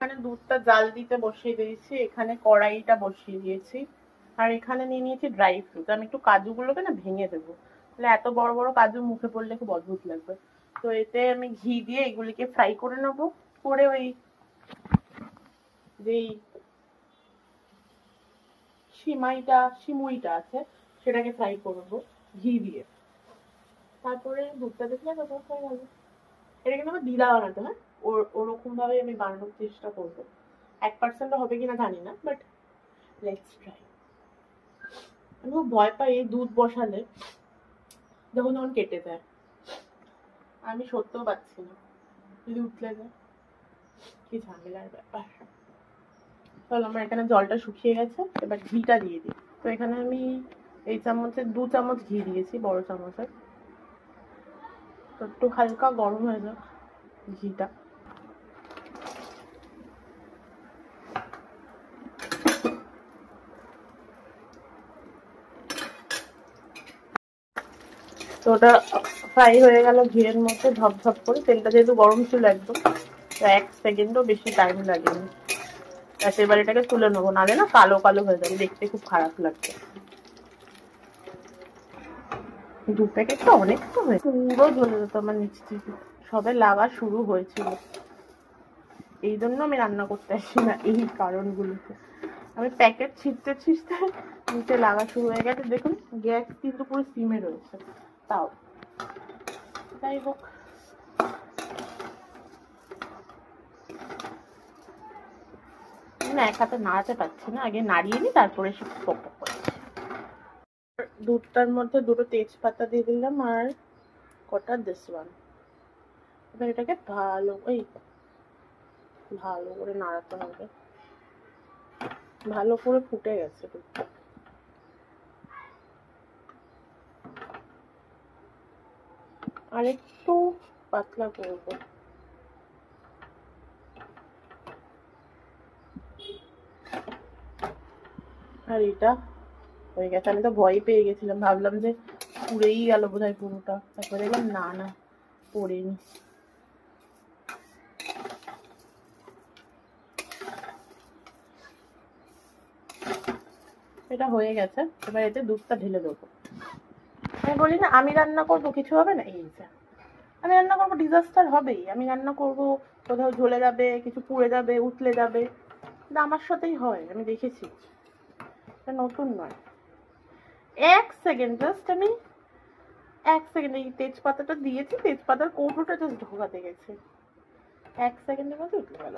এখানে দুধটা জাল দিতে বসিয়ে দিয়েছি, এখানে কড়াইটা বসিয়ে দিয়েছি, আর এখানে নিয়ে নিয়েছি ড্রাই ফ্রুট। আমি একটু কাজুগুলোকে না ভেঙে দেবো, তাহলে এত বড় বড় কাজু মুখে পড়লে খুব অদ্ভুত লাগবে। তো এতে আমি ঘি দিয়ে এগুলিকে ফ্রাই করে নেবো, করে ওই যেই সিমুইটা আছে সেটাকে ফ্রাই করবো ঘি দিয়ে। তারপরে দুধটা দেখলে তো হয়ে গেল। এটা কিন্তু আমার দিদা বানাতো, হ্যাঁ, ওরকম ভাবে আমি বানানোর চেষ্টা করবো। 1% হবে কিনা জানি না, বাট লেটস ট্রাই। আমি খুব ভয় পাই এই দুধ বসালে, যখন তখন কেটে যায়। আমি সত্যও পাচ্ছি না, যদি উঠলে যায় কি ঝামেলার ব্যাপার। চলো, আমার এখানে জলটা শুকিয়ে গেছে, এবার ঘিটা দিয়ে দিই। তো এখানে আমি এই চামচে 2 চামচ ঘি দিয়েছি, বড় চামচের। তো একটু হালকা গরম হয়ে যাক ঘিটা। তো ওটা ফ্রাই হয়ে গেল ঘিয়ের মধ্যে ঝপঝপ করে। তেলটা যেহেতু গরম ছিল একদম, 1 সেকেন্ডও বেশি টাইম লাগেনি। এবার এটাকে তুলে নেবো, নাহলে না কালো কালো হয়ে যাবে, দেখতে খুব খারাপ লাগছে। 2 প্যাকেট তো অনেক তো হয়েছে, পুরো জ্বলে যেত আমার নিচ থেকে। সবে লাগা শুরু হয়েছিল, এই জন্য আমি রান্না করতে আসি না, এই কারণগুলোতে। আমি প্যাকেট ছিঁড়তে ছিঁড়তে নিচে লাগা শুরু হয়ে গেছে। দেখুন গ্যাস কিন্তু পুরো সিমে রয়েছে, তাও যাই হোক। না, এক হাতে নাড়াতে পারছি না, আগে নাড়িয়ে নি তারপরে সে পক পক করছি। দুধটার মধ্যে 2টো তেজপাতা দিয়ে দিলাম, আর কটা দিস ওয়ান। এবার এটাকে ভালো করে নাড়াতে হবে। ভালো করে ফুটে গেছে দুধটা। আর একটু পাতলা করবো। আর এটা হয়ে গেছে। আমি তো ভয় পেয়ে গেছিলাম, ভাবলাম যে পুড়েই গেল বোধহয় পুরোটা, তারপরে দেখলাম না পড়েনি। এটা হয়ে গেছে, এবার এতে দুধটা ঢেলে দেবো। আমি বলি না আমি রান্না করবো কিছু হবে না, এই যে আমি রান্না করবো ডিজাস্টার হবেই। আমি রান্না করবো, কোথাও ঝলে যাবে, কিছু পুড়ে যাবে, উতলে যাবে, কিন্তু আমার সাথেই হয়, আমি দেখেছি, এটা নতুন নয়। 1 সেকেন্ড, জাস্ট আমি 1 সেকেন্ড এই তেজপাতাটা দিয়েছি, তেজপাতার কৌটোটা জাস্ট ঢোকাতে গেছে, 1 সেকেন্ডের মধ্যে উঠে গেল।